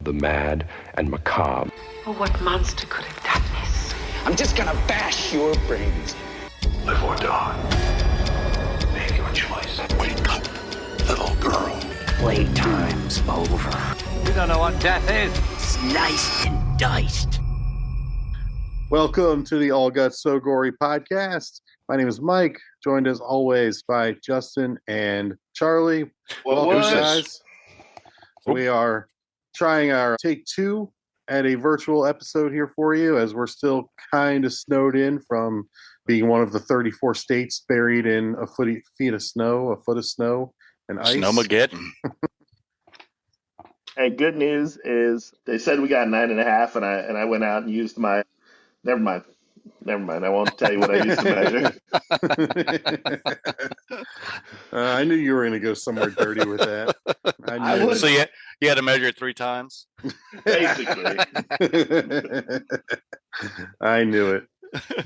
the mad and macabre. Oh, what monster could have done this? I'm just gonna bash your brains. Live or die. Make your choice. Wake up, little girl. Playtime's over. You don't know what death is. Sliced and diced. Welcome to the All Guts So Gory podcast. My name is Mike, joined as always by Justin and Charlie. Welcome, guys. We are trying our take two at a virtual episode here for you, as we're still kind of snowed in from being one of the 34 states buried in a foot of snow and ice. Snowmageddon. Hey, good news is they said we got 9.5, and I went out and used my. Never mind. I won't tell you what I used to measure. I knew you were going to go somewhere dirty with that. So you had to measure it 3 times? Basically. I knew it.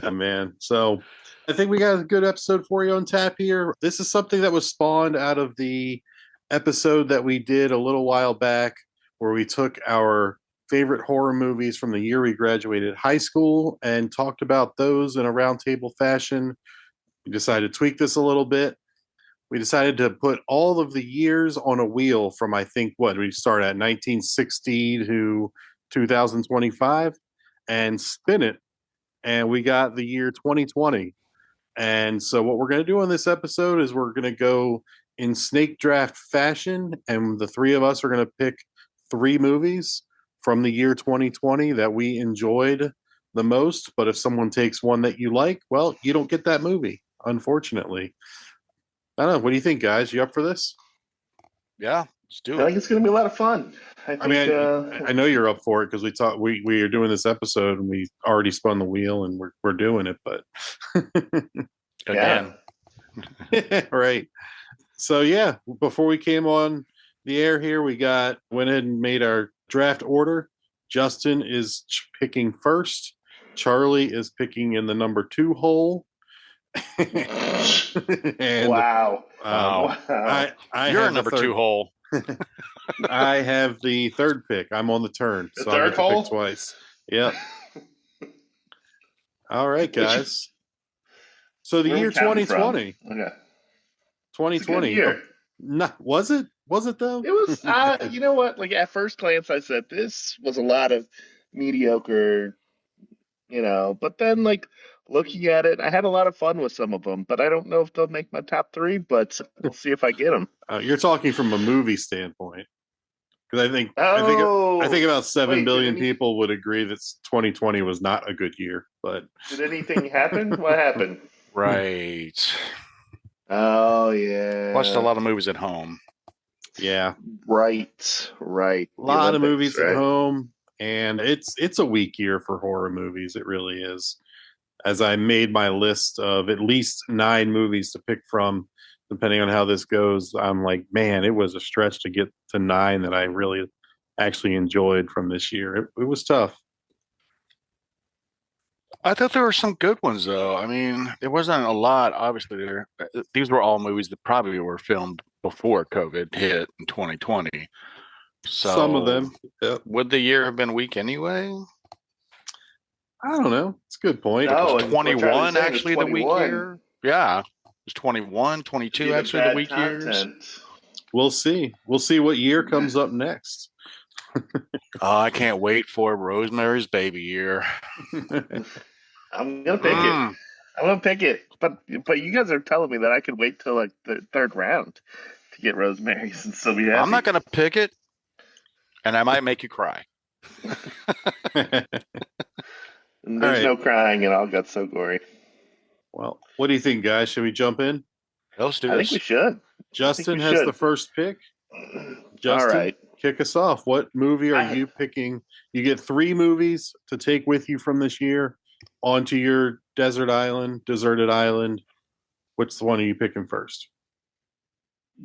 Oh, man. So I think we got a good episode for you on tap here. This is something that was spawned out of the episode that we did a little while back, where we took our favorite horror movies from the year we graduated high school and talked about those in a roundtable fashion. We decided to tweak this a little bit. We decided to put all of the years on a wheel from, I think, we start at 1960 to 2025 and spin it. And we got the year 2020. And so what we're going to do on this episode is we're going to go in snake draft fashion. And the three of us are going to pick 3 movies from the year 2020 that we enjoyed the most. But if someone takes one that you like, well, you don't get that movie, unfortunately. I don't know. What do you think, guys? You up for this? Yeah, let's do it. I think it's going to be a lot of fun. I know you're up for it because we are doing this episode and we already spun the wheel and we're doing it, but again. Right. So yeah, before we came on the air here, we went ahead and made our draft order. Justin is picking first. Charlie is picking in the number 2 hole. And, wow. You're a number 2 hole. I have the 3rd pick. I'm on the turn. The so third I get to hole? pick twice. Yep. All right, guys. So the year 2020. Okay. 2020. Year. No, was it? Was it though? It was. You know what? Like at first glance, I said this was a lot of mediocre. But then like looking at it, I had a lot of fun with some of them. But I don't know if they'll make my top 3. But we'll see if I get them. You're talking from a movie standpoint, because I think about 7 billion people would agree that 2020 was not a good year. But did anything happen? What happened? Right. Oh yeah. Watched a lot of movies at home. Yeah. Right. A lot of movies at home, and it's a weak year for horror movies. It really is. As I made my list of at least 9 movies to pick from, depending on how this goes, I'm like, man, it was a stretch to get to 9 that I really actually enjoyed from this year. It was tough. I thought there were some good ones, though. I mean, there wasn't a lot. Obviously, these were all movies that probably were filmed before COVID hit in 2020. So some of them. Yep. Would the year have been weak anyway? I don't know. It's a good point. No, was 21 actually the weak year? Yeah. It was 21, 22 actually the week years. We'll see. We'll see what year comes up next. I can't wait for Rosemary's Baby year. I'm gonna pick it. But you guys are telling me that I could wait till like the 3rd round to get Rosemary's and still be happy. I'm not gonna pick it, and I might make you cry. There's no crying, and All Guts So Gory. Well, what do you think, guys? Should we jump in? Let's do this. I think we should. Justin has the first pick. Justin, all right. Kick us off. What movie are you picking? You get 3 movies to take with you from this year onto your deserted island. Which one are you picking first?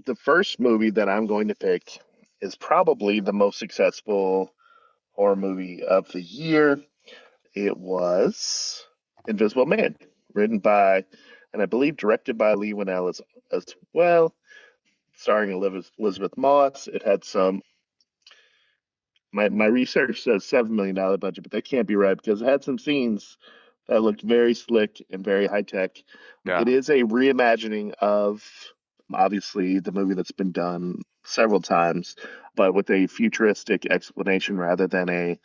The first movie that I'm going to pick is probably the most successful horror movie of the year. It was Invisible Man, written by, and I believe directed by Lee Winnell as well, starring Elizabeth Moss. It had some My research says $7 million budget, but that can't be right because it had some scenes that looked very slick and very high tech. Yeah. It is a reimagining of obviously the movie that's been done several times, but with a futuristic explanation rather than a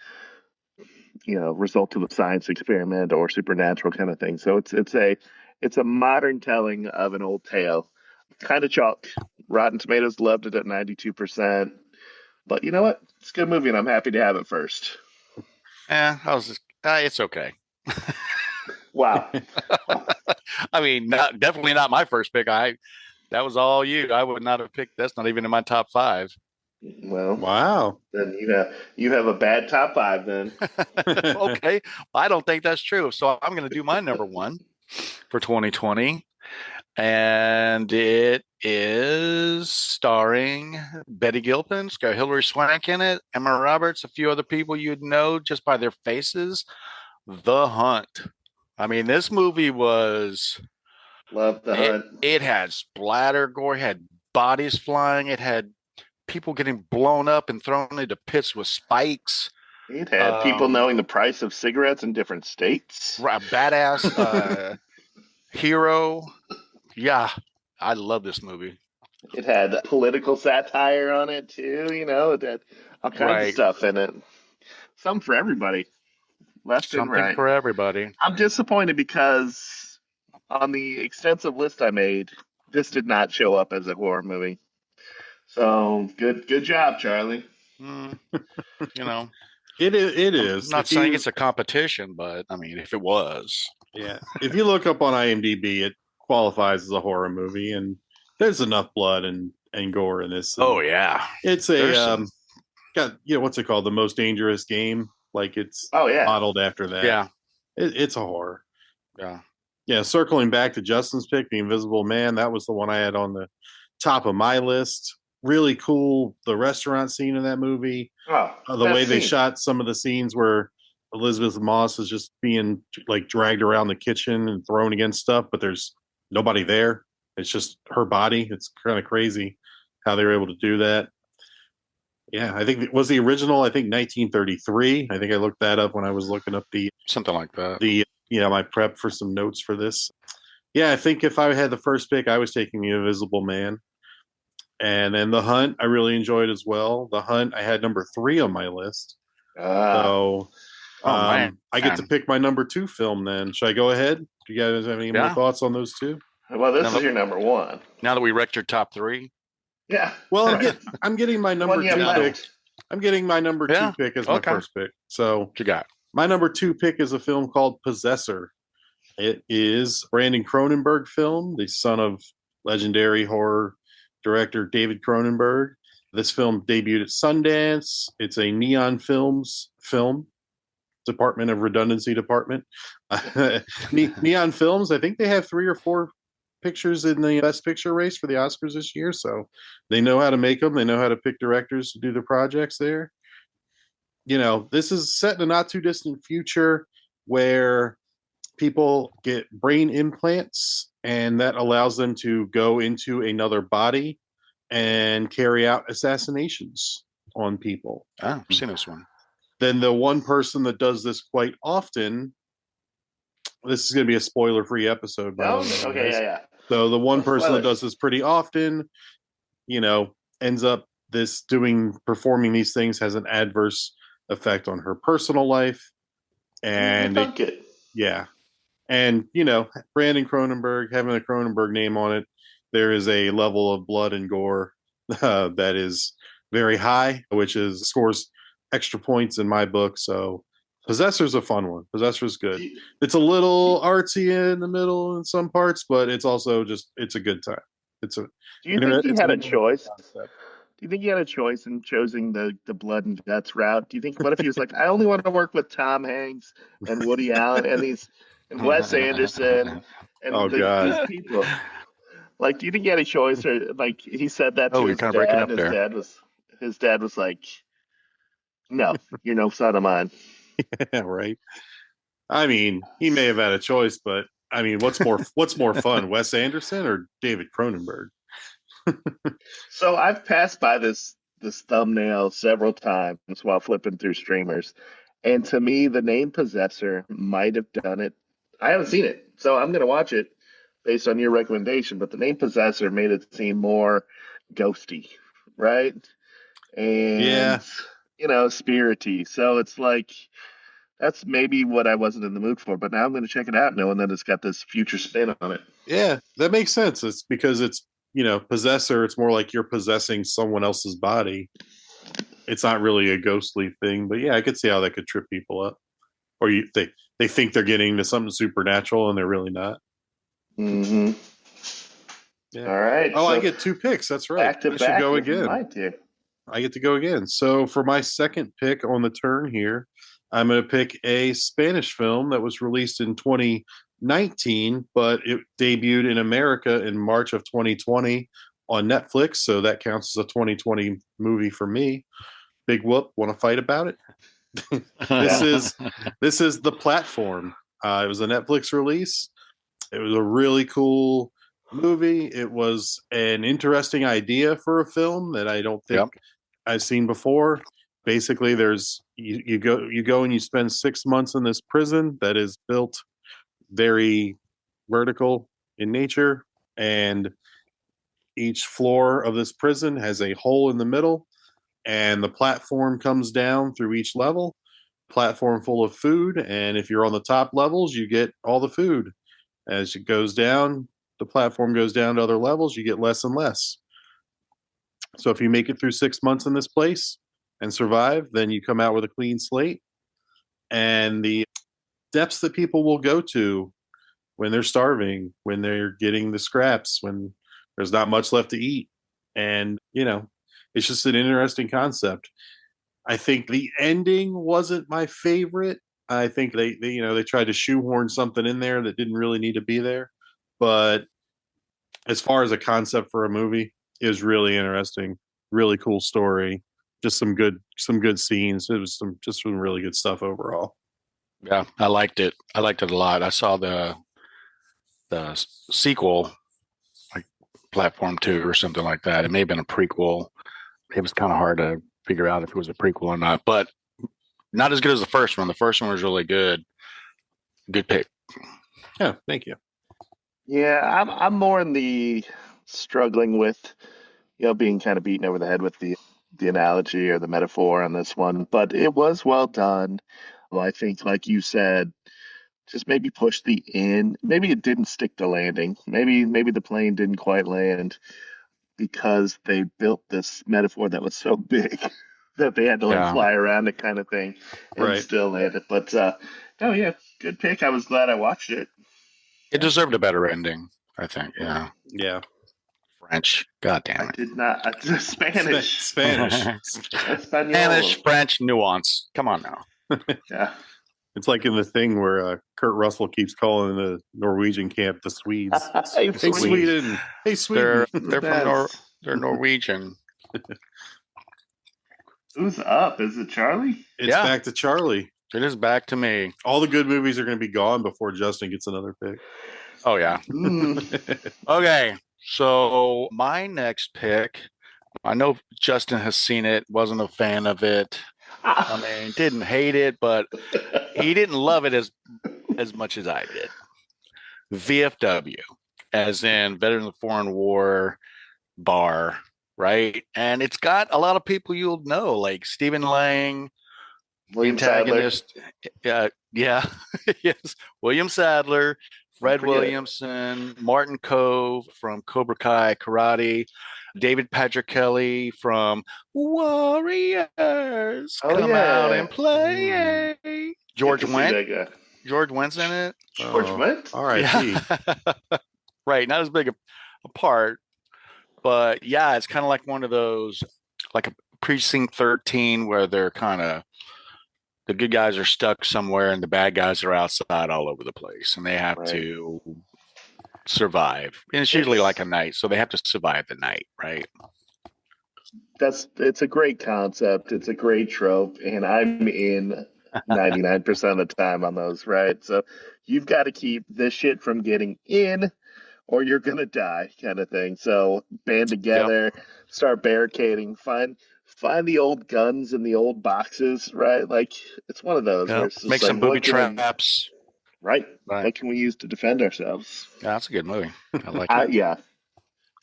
result of a science experiment or supernatural kind of thing. So it's a modern telling of an old tale. Kind of chalk. Rotten Tomatoes loved it at 92%. But you know what? It's a good movie, and I'm happy to have it first. It's okay. Wow. I mean, definitely not my first pick. That was all you. I would not have picked. That's not even in my top 5. Well, Wow. then you have a bad top 5 then. Okay, I don't think that's true. So I'm going to do my number 1 for 2020, and it is starring Betty Gilpin. It's got Hilary Swank in it, Emma Roberts, a few other people you'd know just by their faces. The Hunt. I mean, this movie was. Love The Hunt. It had splatter gore, it had bodies flying, it had people getting blown up and thrown into pits with spikes. It had people knowing the price of cigarettes in different states. A badass hero. Yeah, I love this movie. It had political satire on it too. It had all kinds of stuff in it. Some for everybody, left and right. Something for everybody. I'm disappointed because on the extensive list I made, this did not show up as a horror movie. So good job, Charlie. It is. I'm not saying it's a competition, but I mean, if it was. Yeah. If you look up on IMDb, it qualifies as a horror movie, and there's enough blood and gore in this. Oh yeah. It's got what's it called? The Most Dangerous Game. Like it's modeled after that. Yeah. It's a horror. Yeah. Yeah. Circling back to Justin's pick, The Invisible Man, that was the one I had on the top of my list. Really cool. The restaurant scene in that movie. The way they shot some of the scenes where Elizabeth Moss is just being like dragged around the kitchen and thrown against stuff, but there's nobody there. It's just her body. It's kind of crazy how they were able to do that. Yeah, I think it was the original. I think 1933. I think I looked that up when I was looking up something like that. My prep for some notes for this. Yeah, I think if I had the first pick, I was taking The Invisible Man. And then The Hunt, I really enjoyed as well. The Hunt, I had number 3 on my list. I get to pick my number 2 film then. Should I go ahead? Do you guys have any more thoughts on those two? Well, this is your number 1. Now that we wrecked your top 3. Yeah. Well, I'm getting my number 2 pick. I'm getting my number 2 pick as my first pick. So what you got? My number 2 pick is a film called Possessor. It is Brandon Cronenberg film, the son of legendary horror director David Cronenberg. This film debuted at Sundance. It's a Neon Films film. Department of Redundancy Department. Neon Films, I think they have 3 or 4 pictures in the Best Picture race for the Oscars this year, so they know how to make them. They know how to pick directors to do the projects there. This is set in a not too distant future where people get brain implants, and that allows them to go into another body and carry out assassinations on people. I've seen this one. Then the one person that does this quite often, this is going to be a spoiler-free episode. Okay, yeah. So the one person that does this pretty often, ends up performing these things has an adverse effect on her personal life. And yeah. And, Brandon Cronenberg, having a Cronenberg name on it, there is a level of blood and gore that is very high, which scores extra points in my book. So Possessor's a fun one. Possessor's good. It's a little artsy in the middle in some parts, but it's also it's a good time. Do you think he had a choice? Do you think he had a choice in choosing the blood and guts route? Do you think, what if he was like, I only want to work with Tom Hanks and Woody Allen and Wes Anderson and these people? Like, do you think he had a choice, or like he said that to his dad? Breaking up there. His dad was like, no, you're no son of mine. Yeah, right. I mean, he may have had a choice, but I mean, what's more fun, Wes Anderson or David Cronenberg? So I've passed by this this thumbnail several times while flipping through streamers. And to me, the name Possessor might have done it. I haven't seen it, so I'm going to watch it based on your recommendation. But the name Possessor made it seem more ghosty, right? Yeah. And, spirity. So it's like, that's maybe what I wasn't in the mood for. But now I'm going to check it out knowing that it's got this future spin on it. Yeah, that makes sense. It's because it's, possessor. It's more like you're possessing someone else's body. It's not really a ghostly thing, but yeah, I could see how that could trip people up. Or they think they're getting to something supernatural and they're really not. Mm-hmm. Yeah. All right. Oh, so I get 2 picks. That's right. back to I should back go with again. my two. I get to go again. So for my second pick on the turn here, I'm going to pick a Spanish film that was released in 2019, but it debuted in America in March of 2020 on Netflix. So that counts as a 2020 movie for me. Big whoop. Want to fight about it? This is The Platform. It was a Netflix release. It was a really cool movie. It was an interesting idea for a film that I don't think I've seen before. Basically, there's you go and you spend 6 months in this prison that is built very vertical in nature, and each floor of this prison has a hole in the middle, and the platform comes down through each level. Platform full of food, and if you're on the top levels, you get all the food. As it goes down, the platform goes down to other levels, you get less and less. So if you make it through 6 months in this place and survive, then you come out with a clean slate. And the depths that people will go to when they're starving, when they're getting the scraps, when there's not much left to eat. And, it's just an interesting concept. I think the ending wasn't my favorite. I think they tried to shoehorn something in there that didn't really need to be there. But as far as a concept for a movie, it was really interesting, really cool story, just some good scenes. It was some really good stuff overall. Yeah, I liked it. I liked it a lot. I saw the sequel, like Platform 2 or something like that. It may have been a prequel. It was kind of hard to figure out if it was a prequel or not, but not as good as the first one. The first one was really good. Good pick. Yeah, thank you. Yeah, I'm more in the struggling with, being kind of beaten over the head with the analogy or the metaphor on this one, but it was well done. Well, I think, like you said, just maybe push the in. Maybe it didn't stick to landing. Maybe the plane didn't quite land because they built this metaphor that was so big that they had to fly around it kind of thing and still land it. But good pick. I was glad I watched it. It deserved a better ending, I think. Yeah. Yeah. French. God damn it. I did not. Spanish. Spanish. Spanish, French nuance. Come on now. Yeah. It's like in the thing where Kurt Russell keeps calling the Norwegian camp the Swedes. Hey, Sweden. Hey, Sweden. They're Norwegian. Who's up? Is it Charlie? It's back to Charlie. It is back to me. All the good movies are going to be gone before Justin gets another pick. Oh, yeah. Okay. So my next pick, I know Justin has seen it, wasn't a fan of it. I mean, didn't hate it, but he didn't love it as much as I did. VFW, as in Veterans of Foreign War bar, right? And it's got a lot of people you'll know, like Stephen Lang, William antagonist. Sadler. Yeah. Yes. William Sadler, Fred Williamson, Martin Kove from Cobra Kai Karate, David Patrick Kelly from Warriors. Come out and play. George Wendt. George Wendt's in it. George Wendt? R.I.P. Yeah. Right. Not as big a part, but yeah, it's kind of like one of those, like a Precinct 13 where they're kind of, the good guys are stuck somewhere and the bad guys are outside all over the place and they have to survive. And it's usually like a night, so they have to survive the night, right? It's a great concept. It's a great trope, and I'm in 99% of the time on those, right? So you've got to keep this shit from getting in or you're gonna die kind of thing. So band together, start barricading, find find the old guns in the old boxes, right? Like it's one of those where Yeah. it's just Make like, some booby what can we, traps. right? Right. What can we use to defend ourselves? Yeah, that's a good movie. I like it. Yeah.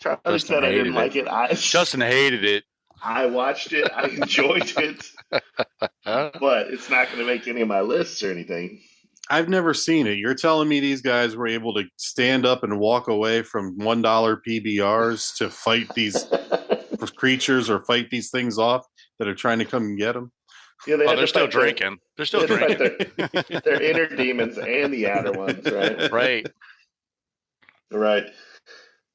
Charlie Justin said I didn't hated like it. Justin hated it. I watched it. I enjoyed it, but it's not going to make any of my lists or anything. I've never seen it. You're telling me these guys were able to stand up and walk away from $1 PBRs to fight these creatures or fight these things off that are trying to come and get them? Yeah, They're still drinking. They're still drinking. Their inner demons and the outer ones, right? Right. Right.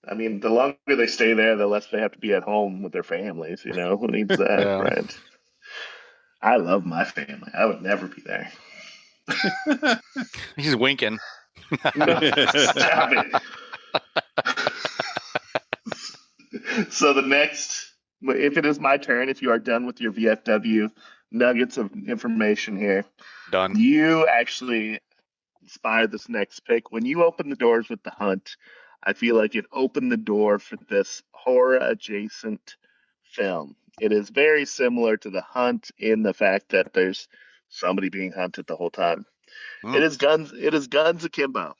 I mean, the longer they stay there, the less they have to be at home with their families. You know, who needs that, Yeah. right? I love my family. I would never be there. He's winking. No, stop it. So the next, if it is my turn, if you are done with your VFW nuggets of information here, Done. you actually inspired this next pick. When you opened the doors with The Hunt, I feel like it opened the door for this horror adjacent film. It is very similar to The Hunt in the fact that there's somebody being hunted the whole time. It is Guns Akimbo.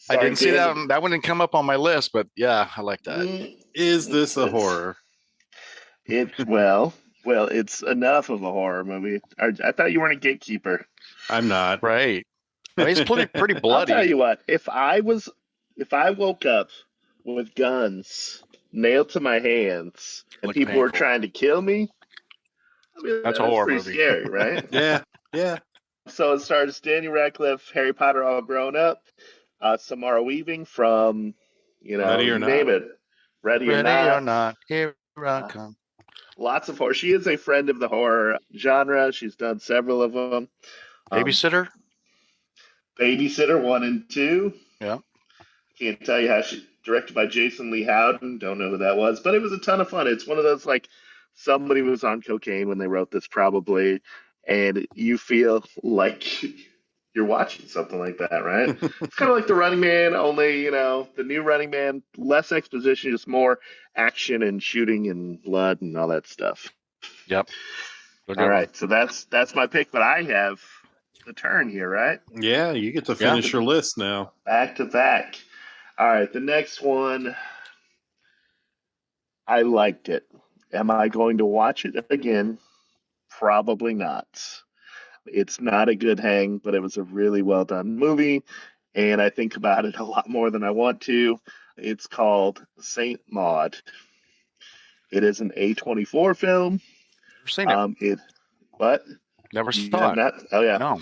I didn't see that one. That one didn't come up on my list, but yeah, I like that. Is this a horror? Well, it's enough of a horror movie. I thought you weren't a gatekeeper. I'm not. Right. I mean, it's pretty bloody. I'll tell you what. If I woke up with guns nailed to my hands and Looks people were painful. trying to kill me, I mean, That's a horror pretty movie. scary, right? Yeah. So it stars Daniel Radcliffe, Harry Potter all grown up, Samara Weaving from, Ready or you Not. name it. Ready or Not. Here I come. Lots of horror. She is a friend of the horror genre. She's done several of them. Babysitter? Babysitter 1 and 2. Yeah. Can't tell you how she directed by Jason Lee Howden. Don't know who that was, but it was a ton of fun. It's one of those like somebody was on cocaine when they wrote this probably, and you feel like you're watching something like that, right? It's kind of like The Running Man, only the new Running Man, less exposition, just more action and shooting and blood and all that stuff. Yep. All right, so that's my pick, but I have the turn here, right? Yeah, you get to finish your list now. Back to back. All right, the next one, I liked it. Am I going to watch it again? Probably not. It's not a good hang, but it was a really well done movie, and I think about it a lot more than I want to. It's called Saint Maud. It is an A24 film. Never seen it. What? Never You saw have it. not? Oh yeah. No.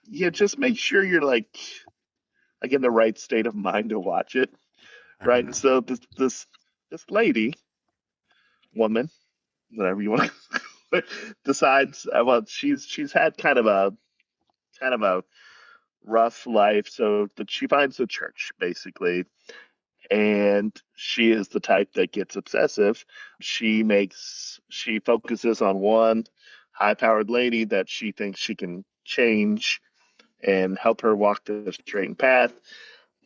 Yeah, just make sure you're like in the right state of mind to watch it, right? And so this woman, whatever you want to, decides. Well, she's had kind of a rough life, so that she finds a church basically, and she is the type that gets obsessive. She focuses on one high-powered lady that she thinks she can change and help her walk the straight path.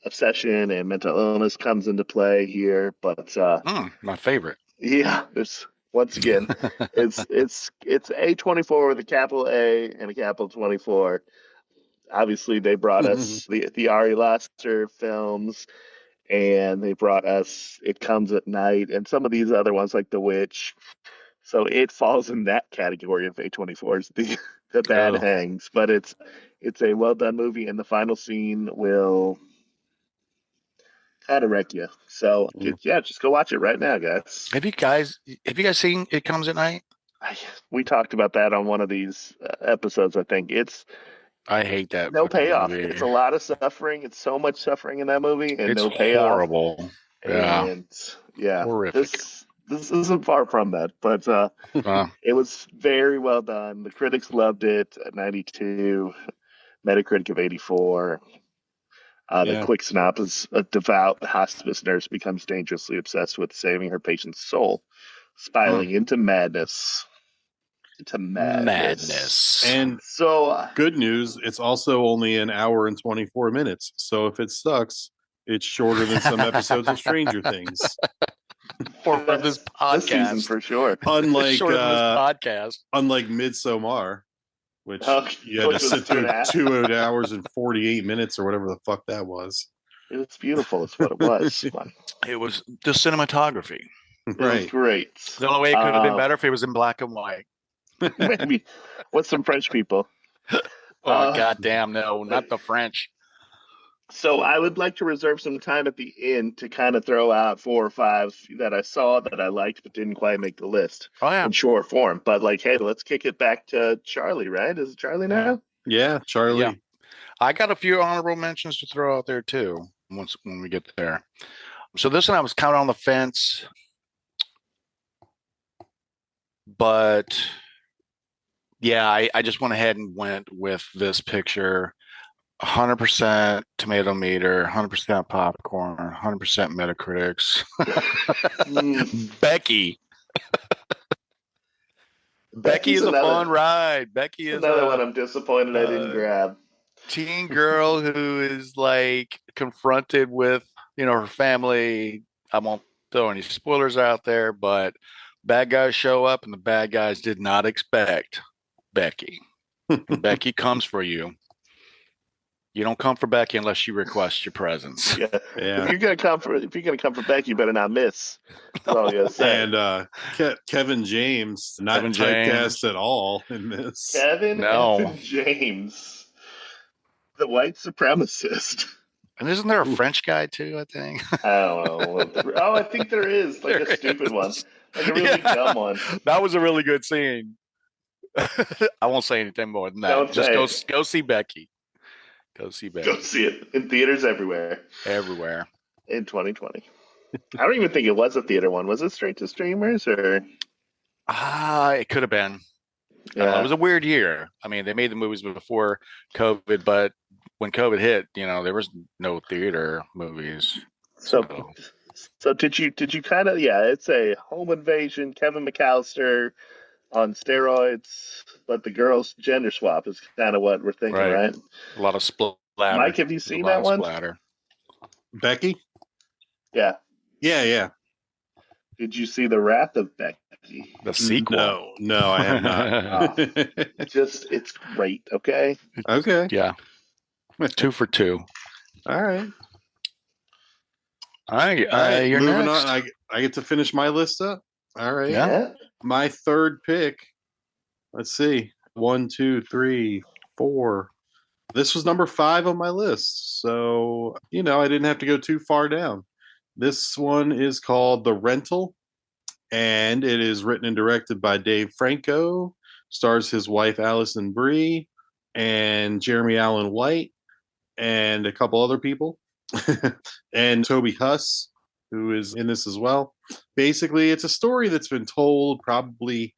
Obsession and mental illness comes into play here, but my favorite. yeah, there's once again, it's A24 with a capital A and a capital 24. Obviously, they brought us the Ari Aster films, and they brought us It Comes at Night, and some of these other ones like The Witch. So it falls in that category of A24's the bad hangs, but it's a well done movie, and the final scene will kind of wreck you. So just go watch it right now, guys. Have you guys seen It Comes at Night? We talked about that on one of these episodes. I think I hate that. No payoff. Movie. It's a lot of suffering. It's so much suffering in that movie, and it's no payoff. Horrible. Yeah. And yeah, horrific. This isn't far from that, but it was very well done. The critics loved it at 92, Metacritic of 84. The quick synopsis: a devout hospice nurse becomes dangerously obsessed with saving her patient's soul, spiraling into madness. And so, good news, it's also only an hour and 24 minutes. So if it sucks, it's shorter than some episodes of Stranger Things. for this podcast. This season for sure. Unlike Shorter than this podcast. unlike Midsommar, which Oh, you had which to was sit through 2.5. 2 hours and 48 minutes or whatever the fuck that was. It's beautiful. It's what it was. It was the cinematography. It was Right. great. The only way it could have been better if it was in black and white. Maybe. What's some French people? Oh, goddamn, no, not the French. So I would like to reserve some time at the end to kind of throw out 4 or 5 that I saw that I liked but didn't quite make the list Oh, yeah. in short form. But like, hey, let's kick it back to Charlie, right? Is it Charlie now? Yeah, Charlie. Yeah. I got a few honorable mentions to throw out there too when we get there. So this one I was kind of on the fence, but yeah, I just went ahead and went with this picture. 100% tomato meter, 100% popcorn, 100% Metacritics. Becky. Becky is a fun ride. Becky is another one I'm disappointed I didn't grab. Teen girl who is like confronted with, her family. I won't throw any spoilers out there, but bad guys show up and the bad guys did not expect Becky. Becky comes for you. You don't come for Becky unless she requests your presence. Yeah. Yeah. If you're gonna come for Becky, you better not miss. That's all I gotta say. And Kevin James, not Kevin typecast James. at all in this. Kevin No. Evan James, the white supremacist. And isn't there a French guy too, I think? I don't know. Oh, I think there is like a stupid one, like a really dumb one. That was a really good scene. I won't say anything more than that. Don't Just go see Becky. Go see Becky. Go see it in theaters everywhere Everywhere. in 2020. I don't even think it was a theater one. Was it straight to streamers or? It could have been. Yeah. It was a weird year. I mean, they made the movies before COVID, but when COVID hit, there was no theater movies. So did you kind of, it's a home invasion, Kevin McAllister on steroids, but the girls gender swap is kind of what we're thinking, right? A lot of splatter. Mike, have you seen that one? Splatter. Becky? Yeah. Yeah. Did you see The Wrath of Becky? The sequel. No, I have not. It's great, okay? Okay. Yeah. 2 for 2. All right. All right. You're moving next. on. I get to finish my list up. All right. Yeah. My third pick. Let's see. 1, 2, 3, 4. This was number 5 on my list. So, I didn't have to go too far down. This one is called The Rental, and it is written and directed by Dave Franco. Stars his wife, Allison Brie, and Jeremy Allen White, and a couple other people. And Toby Huss, who is in this as well. Basically, it's a story that's been told probably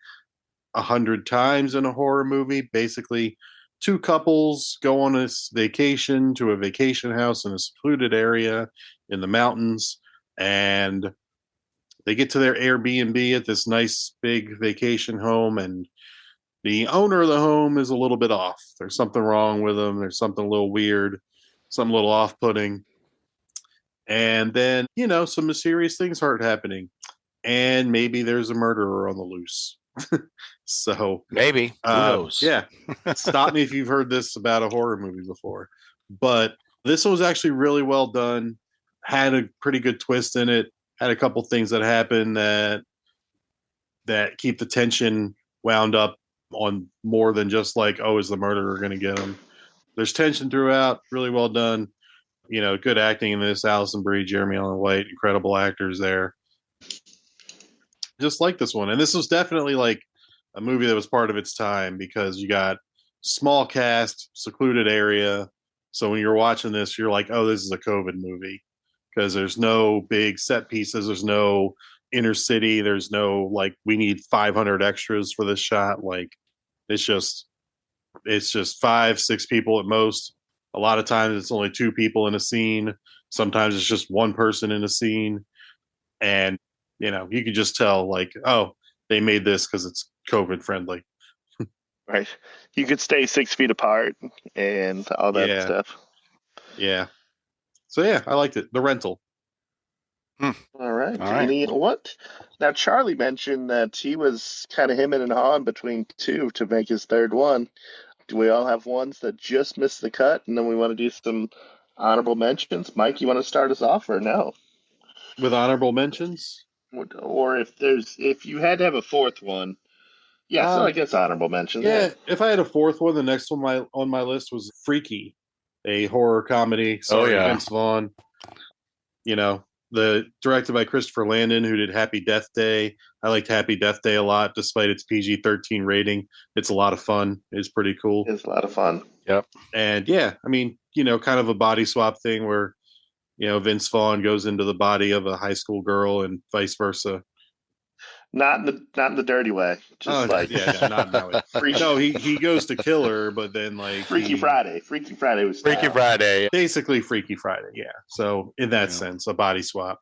100 times in a horror movie. Basically, 2 couples go on a vacation to a vacation house in a secluded area in the mountains, and they get to their Airbnb at this nice big vacation home, and the owner of the home is a little bit off. There's something wrong with him. There's something a little weird, something a little off-putting. And then, some mysterious things start happening. And maybe there's a murderer on the loose. So maybe. Who knows? Yeah. Stop me if you've heard this about a horror movie before. But this one was actually really well done. Had a pretty good twist in it. Had a couple things that happen that keep the tension wound up on more than just like, oh, is the murderer going to get him? There's tension throughout. Really well done. Good acting in this. Allison Brie, Jeremy Allen White, incredible actors there. Just like this one. And this was definitely like a movie that was part of its time because you got small cast, secluded area. So when you're watching this, you're like, oh, this is a COVID movie because there's no big set pieces. There's no inner city. There's no like, we need 500 extras for this shot. Like it's just 5, 6 people at most. A lot of times it's only 2 people in a scene. Sometimes it's just 1 person in a scene. And, you could just tell like, oh, they made this because it's COVID friendly. Right. You could stay 6 feet apart and all that stuff. Yeah. So, yeah, I liked it. The Rental. All right. right. All right. Any what? Now Charlie mentioned that he was kind of hemming and hawing between two to make his third one. Do we all have ones that just missed the cut, and then we want to do some honorable mentions? Mike, you want to start us off or no? With honorable mentions? Or if you had to have a fourth one, yeah, so I guess honorable mentions. Yeah, if I had a fourth one, the next one on my list was Freaky, a horror comedy starring Vince Vaughn. You know, directed by Christopher Landon, who did Happy Death Day. I liked Happy Death Day a lot, despite its PG-13 rating. It's a lot of fun. It's pretty cool. It's a lot of fun. Yep. And yeah, I mean, kind of a body swap thing where, Vince Vaughn goes into the body of a high school girl and vice versa. Not in the dirty way. Just not in that way. No, he goes to kill her, but then like Freaky Friday. Freaky Friday was Freaky Friday. Basically Freaky Friday, yeah. So in that sense, a body swap.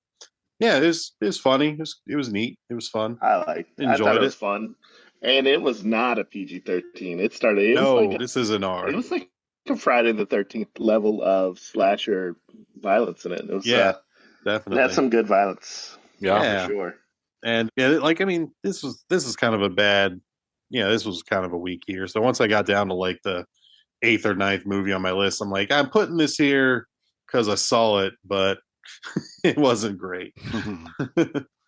Yeah, it was funny. It was neat. It was fun. I thought it was fun. And it was not a PG-13. This is an R. It was like a Friday the 13th level of slasher violence in it. It was definitely. It had some good violence. Yeah. For sure. And this is kind of a bad, this was kind of a weak year. So once I got down to like the 8th or 9th movie on my list, I'm like, I'm putting this here because I saw it, but it wasn't great.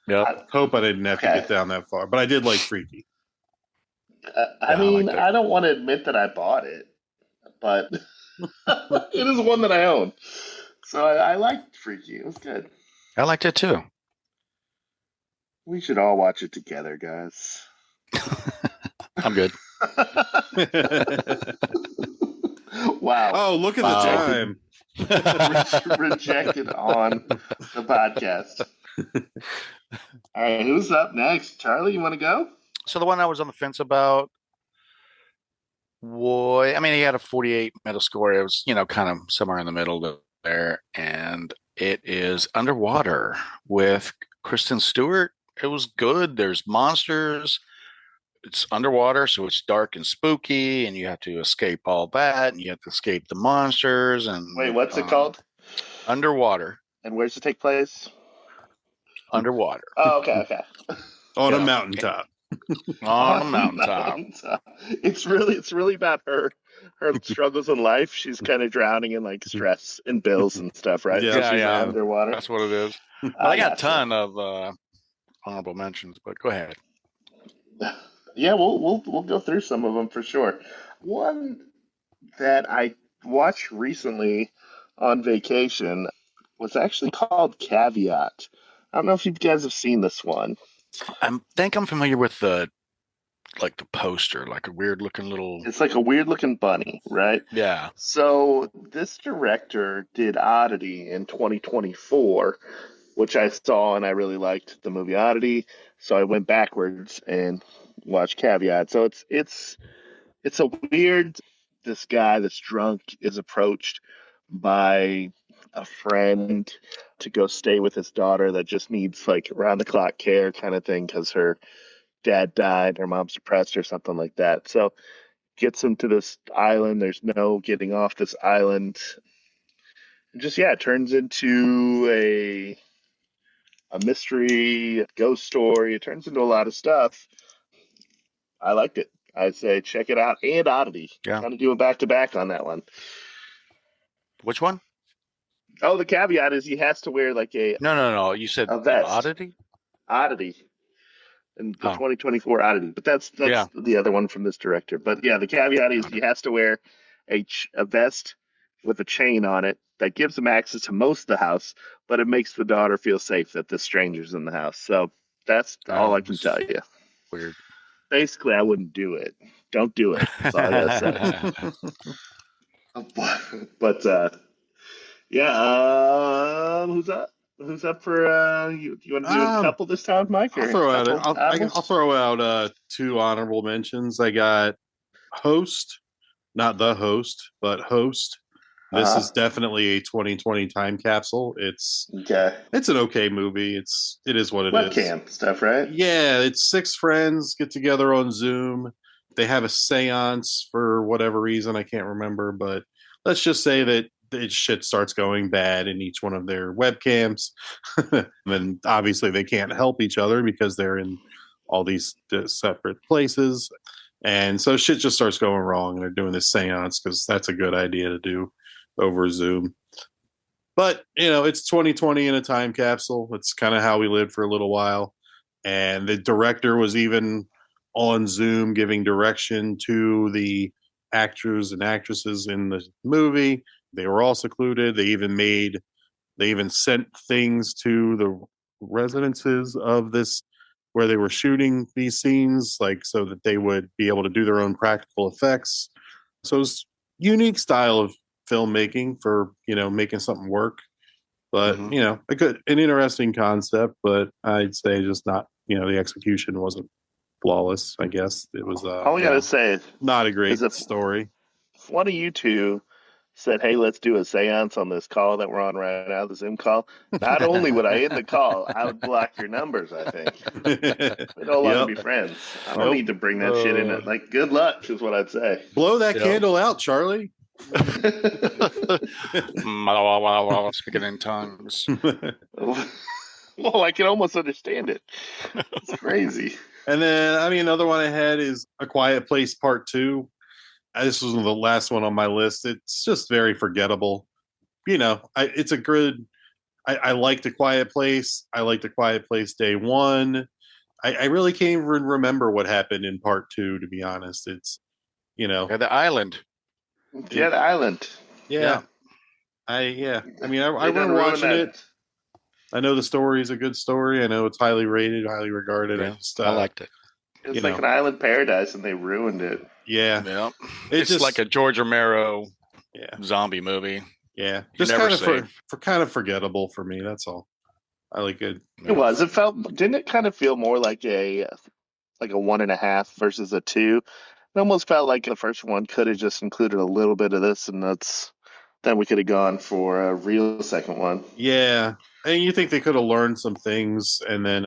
I hope I didn't have to get down that far, but I did like Freaky. I don't want to admit that I bought it, but it is one that I own. So I liked Freaky. It was good. I liked it too. We should all watch it together, guys. I'm good. Wow. Oh, look at the time. Rejected on the podcast. All right, who's up next? Charlie, you want to go? So the one I was on the fence about, he had a 48 metal score. It was, kind of somewhere in the middle there. And it is Underwater with Kristen Stewart. It was good. There's monsters. It's underwater, so it's dark and spooky, and you have to escape all that, and you have to escape the monsters. And wait, what's it called? Underwater. And where's it take place? Underwater. Oh, okay. On a mountaintop. On a mountaintop. It's really about her struggles in life. She's kind of drowning in like stress and bills and stuff, right? Yeah. Underwater. That's what it is. But I got a ton of honorable mentions, but go ahead. Yeah, we'll go through some of them for sure. One that I watched recently on vacation was actually called Caveat. I don't know if you guys have seen this one. I think I'm familiar with the poster, like a weird looking little. It's like a weird looking bunny, right? Yeah. So this director did Oddity in 2024, which I saw and I really liked the movie Oddity. So I went backwards and watched Caveat. So it's a weird. This guy that's drunk is approached by a friend to go stay with his daughter that just needs like round the clock care kind of thing because her dad died, her mom's depressed or something like that. So gets him to this island. There's no getting off this island. And just it turns into a mystery, a ghost story. It turns into a lot of stuff. I liked it. I'd say check it out. And Oddity. Yeah. Kind of doing back to back on that one. Which one? Oh, the caveat is he has to wear like a No. You said Oddity? Oddity. And the 2024 Oddity. But that's the other one from this director. But yeah, the caveat is he has to wear a vest with a chain on it that gives him access to most of the house, but it makes the daughter feel safe that the stranger's in the house. So that's all I can tell you. Weird. Basically, I wouldn't do it. Don't do it. That's all I gotta say. But who's up? Who's up for? You want to do a couple this time, Mike? I'll throw out 2 honorable mentions. I got Host, not the host, but Host. This is definitely a 2020 time capsule. It's an okay movie. It is what it is. Webcam stuff, right? Yeah, it's 6 friends get together on Zoom. They have a seance for whatever reason. I can't remember, but let's just say that shit starts going bad in each one of their webcams. And obviously they can't help each other because they're in all these separate places. And so shit just starts going wrong. And they're doing this seance because that's a good idea to do over Zoom. But, it's 2020 in a time capsule. It's kind of how we lived for a little while. And the director was even on Zoom giving direction to the actors and actresses in the movie. They were all secluded. They even sent things to the residences of this where they were shooting these scenes, like so that they would be able to do their own practical effects. So it's unique style of filmmaking for, making something work. But, an interesting concept, but I'd say just not, the execution wasn't flawless, I guess. It was All I gotta say not a great is if story. one of you two said, "Hey, let's do a seance on this call that we're on right now, the Zoom call," not only would I end the call, I would block your numbers, I think. We no longer be friends. I don't need to bring that shit in. Like, good luck is what I'd say. Blow that candle out, Charlie. Speaking in tongues. Well, I can almost understand it. It's crazy. And then, another one I had is A Quiet Place Part 2. This was the last one on my list. It's just very forgettable. It's a good. I liked A Quiet Place. I liked A Quiet Place Day 1. I really can't even remember what happened in Part 2, to be honest. It's, the island. Yeah, the island. Yeah. I remember watching it. I know the story is a good story. I know it's highly rated, highly regarded. Yeah, I liked it. It's like an island paradise, and they ruined it. Yeah. It's just like a George Romero zombie movie. Yeah. Just kind of forgettable for me. That's all. I like it. It was. Didn't it kind of feel more like a 1.5 versus a 2? It almost felt like the first one could have just included a little bit of this, and then we could have gone for a real second one. Yeah. And you think they could have learned some things and then,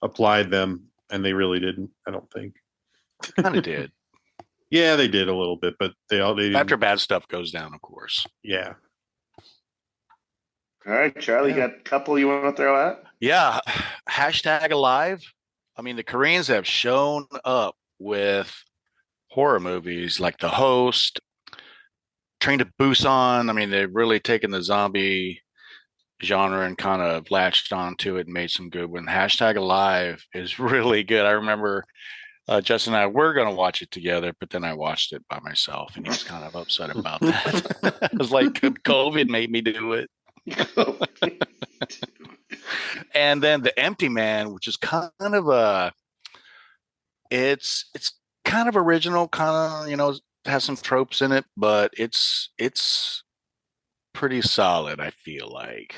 applied them, and they really didn't, I don't think. Kind of did. Yeah, they did a little bit, but they after bad stuff goes down, of course. Yeah. All right, Charlie, you got a couple you want to throw out? Yeah. #alive. The Koreans have shown up with horror movies like The Host, Train to Busan. They've really taken the zombie genre and kind of latched onto it and made some good ones. #alive is really good. I remember Justin and I were going to watch it together, but then I watched it by myself, and he was kind of upset about that. It was like COVID made me do it. And then The Empty Man, which is kind of it's kind of original, kind of, has some tropes in it, but it's pretty solid, I feel like.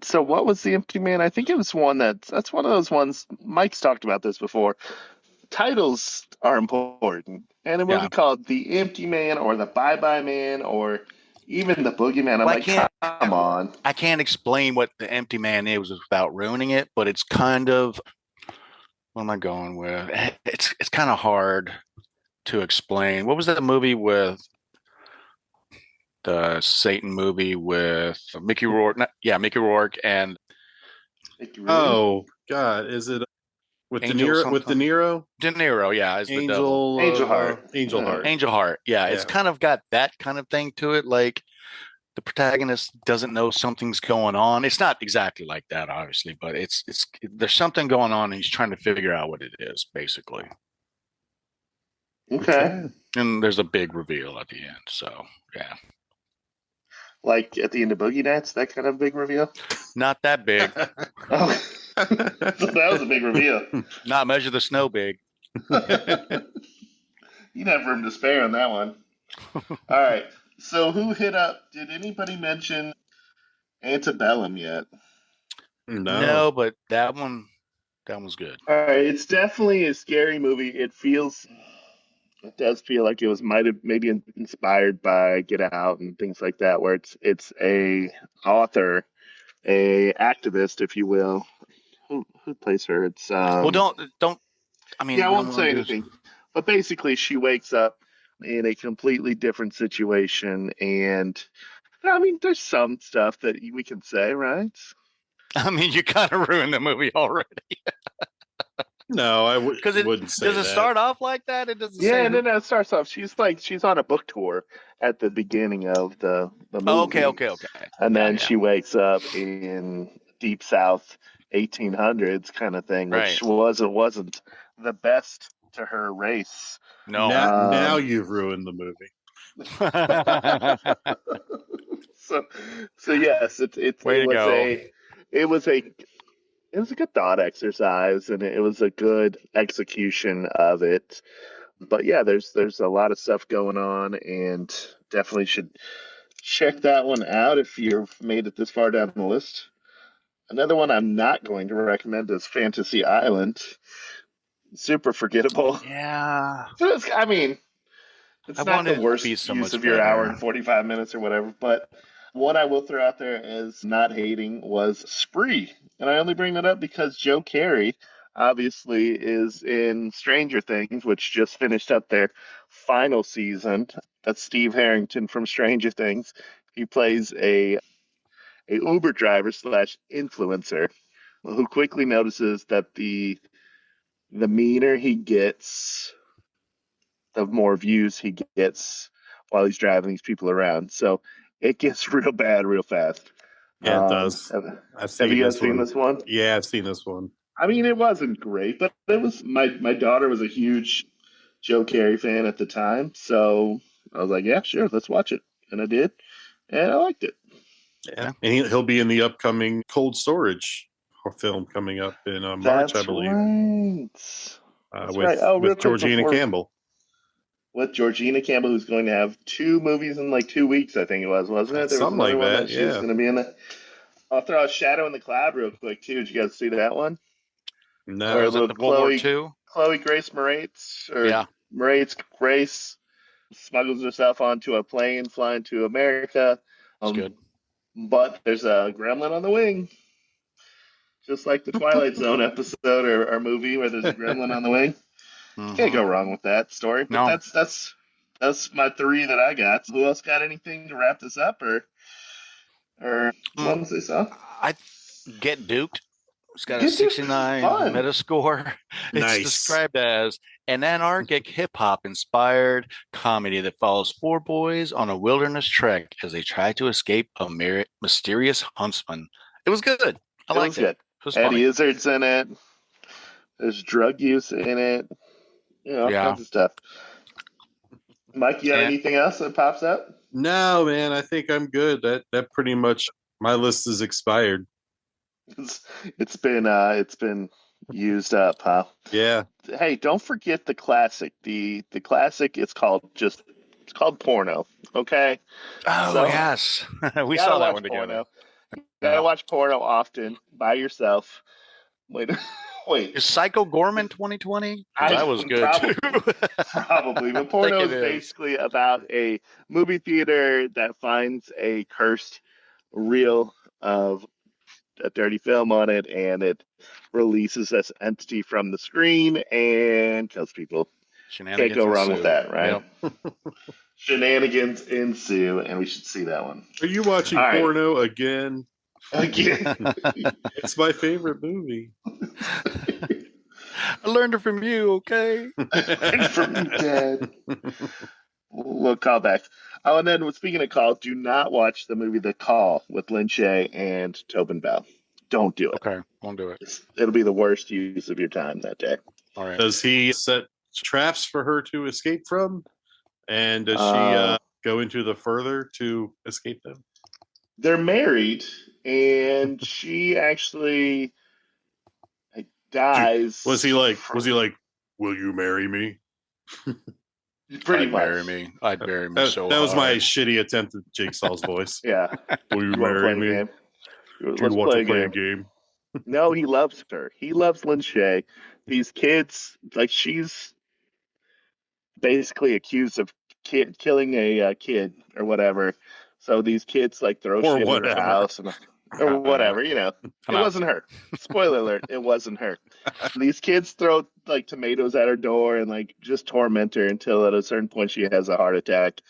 So what was The Empty Man? I think it was one that's one of those ones. Mike's talked about this before. Titles are important, and a movie called The Empty Man or The Bye Bye Man or even The Boogeyman. Come on. I can't explain what The Empty Man is without ruining it, but it's kind of, what am I going with? It's kind of hard to explain. What was that movie with the Satan movie with Mickey Rourke? Mickey Rourke and. Oh God, is it with De Niro? With De Niro? De Niro, yeah, is the devil. Angel Heart. Angel Heart. Angel Heart. Yeah, it's kind of got that kind of thing to it. Like the protagonist doesn't know something's going on. It's not exactly like that, obviously, but it's there's something going on, and he's trying to figure out what it is, basically. Okay. And there's a big reveal at the end. So yeah. Like at the end of Boogie Nights, that kind of big reveal? Not that big. Oh. So that was a big reveal. Not Measure the Snow big. You'd have room to spare on that one. All right. So who hit up? Did anybody mention Antebellum yet? No, but that one's good. All right. It's definitely a scary movie. It does feel like it was might have maybe inspired by Get Out and things like that, where it's a author, a activist, if you will. Who plays her? It's well, don't. I mean, I won't say anything. But basically, she wakes up in a completely different situation, and I mean, there's some stuff that we can say, right? I mean, you kind of ruined the movie already. No, I Because wouldn't say does it that. start off like that? It doesn't Yeah, say and then it starts off. She's on a book tour at the beginning of the Oh, movie, okay. and Yeah, then she wakes up in Deep South 1800s kind of thing, right. which wasn't the best to her race. No. Now you've ruined the movie. So so yes, Way to go. it was a it was a good thought exercise, and it was a good execution of it. But yeah, there's a lot of stuff going on, and definitely should check that one out if you've made it this far down the list. Another one I'm not going to recommend is Fantasy Island. Super forgettable. Yeah. So I mean, I it's not the wanted it to be worst so use much of your hour better. and 45 minutes or whatever, but what I will throw out there as not hating was Spree. And I only bring that up because Joe Carey obviously is in Stranger Things, which just finished up their final season. That's Steve Harrington from Stranger Things. He plays a Uber driver slash influencer who quickly notices that the meaner he gets, the more views he gets while he's driving these people around. So it gets real bad real fast. Yeah, it does. I've Have seen you guys this seen one. this one? Yeah, I've seen this one. I mean, it wasn't great, but it was my daughter was a huge Joe Carey fan at the time, so I was like, yeah, sure, let's watch it, and I did, and I liked it. Yeah, and he'll be in the upcoming Cold Storage film coming up in March, I That's believe, right. That's right. with Oh, real quick Georgina before Campbell. with Georgina Campbell, who's going to have two movies in like 2 weeks, I think it was, wasn't it? There was Something another like one that. that she was Yeah. going to be in. I'll throw a Shadow in the Cloud real quick too. Did you guys see that one? No. Or Was it with the World War II? Chloe Grace Moretz or Yeah. Moretz Grace smuggles herself onto a plane flying to America. It's good. But there's a gremlin on the wing, just like the Twilight Zone episode or movie where there's a gremlin on the wing. Can't go wrong with that story. But No. that's my three that I got. Who else got anything to wrap this up or ones they saw? I Get Duped. It's got a Get Duped, 69 fun. Metascore. It's Nice. described as an anarchic hip hop inspired comedy that follows four boys on a wilderness trek as they try to escape a mysterious huntsman. It was good. I liked Good. it. It was Eddie funny. Izzard's in it. There's drug use in it. All kinds of stuff. Mike, you got anything else that pops up? No, man. I think I'm good. That pretty much my list is expired. It's been used up, huh? Yeah. Hey, don't forget the classic. The classic. It's called Porno. Okay. Oh, So, yes. We gotta saw that watch one together. Porno. You gotta watch Porno often by yourself. Wait. Is Psycho Gorman 2020? I- That was good probably. too. Probably, but Porno is it is. basically about a movie theater that finds a cursed reel of a dirty film on it, and it releases this entity from the screen and kills people. Can't go wrong with that, right? Yep. Shenanigans ensue, and we should see that one. Are you watching Porno again? Again. It's my favorite movie. I learned it from you, okay? From you, Dad. Little callback. Oh, and then speaking of Call, do not watch the movie The Call with Lin Shaye and Tobin Bell. Don't do it. Okay, won't do it. It'll be the worst use of your time that day. All right. Does he set traps for her to escape from? And does she go into the further to escape them? They're married, and she actually dies. Was he like, will you marry me? Pretty I'd much. marry me. I'd marry me That was my shitty attempt at Jigsaw's voice. Yeah. Will you marry me? Do you want to play a game? No, he loves her. He loves Lin Shaye. These kids, like, she's basically accused of killing a kid or whatever. So these kids like throw shit in her house or whatever, you know. It wasn't her. Spoiler alert, it wasn't her. These kids throw like tomatoes at her door and like just torment her until at a certain point she has a heart attack.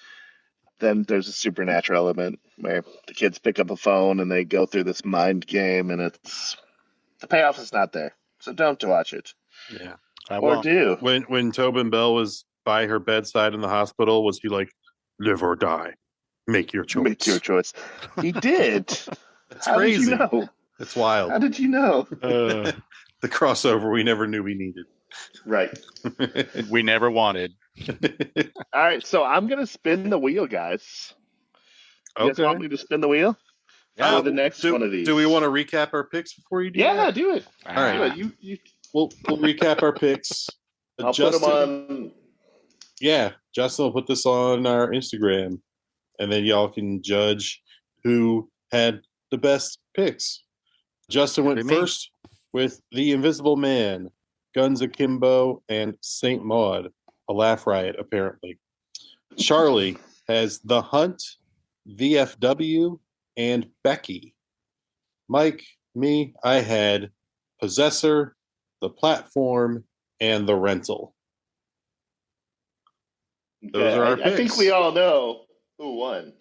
then there's a supernatural element where the kids pick up a phone and they go through this mind game, and the payoff is not there. So don't watch it. Yeah. I Or won't. do. When Tobin Bell was by her bedside in the hospital, was he like, live or die? Make your choice. Make your choice. He did. That's How crazy. did you know? It's wild. How did you know? The crossover we never knew we needed. Right. We never wanted. All right, so I'm going to spin the wheel, guys. You guys want me to spin the wheel? Yeah. For the next one of these. Do we want to recap our picks before you do Yeah, that? do it. All right. Do it. You. We'll recap our picks. I'll put them on. Yeah, Justin will put this on our Instagram, and then y'all can judge who had the best picks. Justin went first with The Invisible Man, Guns Akimbo, and Saint Maud. A laugh riot, apparently. Charlie has The Hunt, VFW, and Becky. Mike, I had Possessor, The Platform, and The Rental. Those are our picks. I think we all know who won.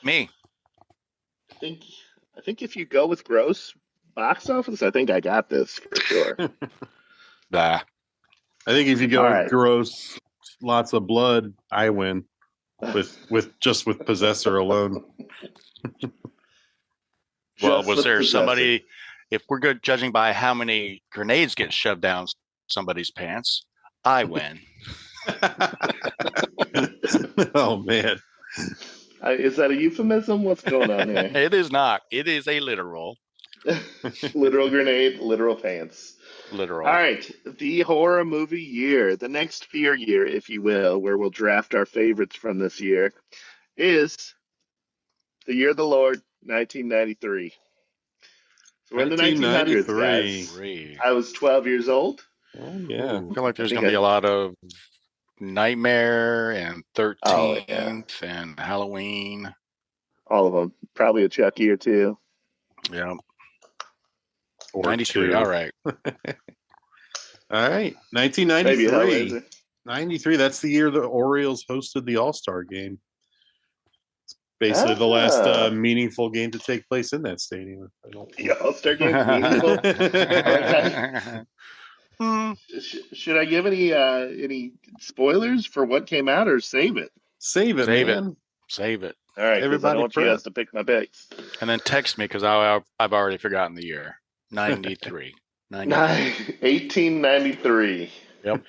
Me. I think if you go with gross box office, I think I got this for sure. Bah. I think if you go with gross, lots of blood, I win with Possessor alone. Well, was there somebody? If we're good judging by how many grenades get shoved down somebody's pants, I win. Oh man, is that a euphemism? What's going on here? It is not. It is a literal. Literal grenade, literal pants. Literal. All right, the horror movie year, the next fear year, if you will, where we'll draft our favorites from this year, is the year of the Lord, 1993. So we're in the 1900s, guys. I was 12 years old. Oh, yeah. I feel like there's going to be a lot of Nightmare and 13th and Halloween. All of them. Probably a Chucky or two. Yeah. Or 93, two. all right. All right. 1993. 93, that's the year the Orioles hosted the All-Star game. It's basically the last meaningful game to take place in that stadium. The All-Star game meaningful? Should I give any spoilers for what came out, or save it? Save it, man. Save it. All right, because I don't want you guys to pick my picks. And then text me, because I've already forgotten the year. 93. 1893. Yep.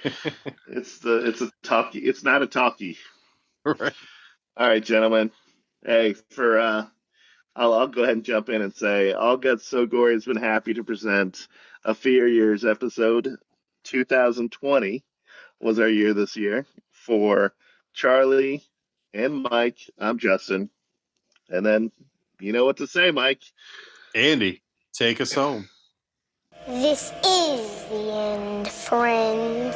It's a talkie. It's not a talkie. Right. All right, gentlemen. Hey, I'll go ahead and jump in and say All Guts So Gory has been happy to present a Fear Years episode. 2020 was our year this year. For Charlie and Mike, I'm Justin. And then you know what to say, Mike. Andy, take us home. This is the end, friend.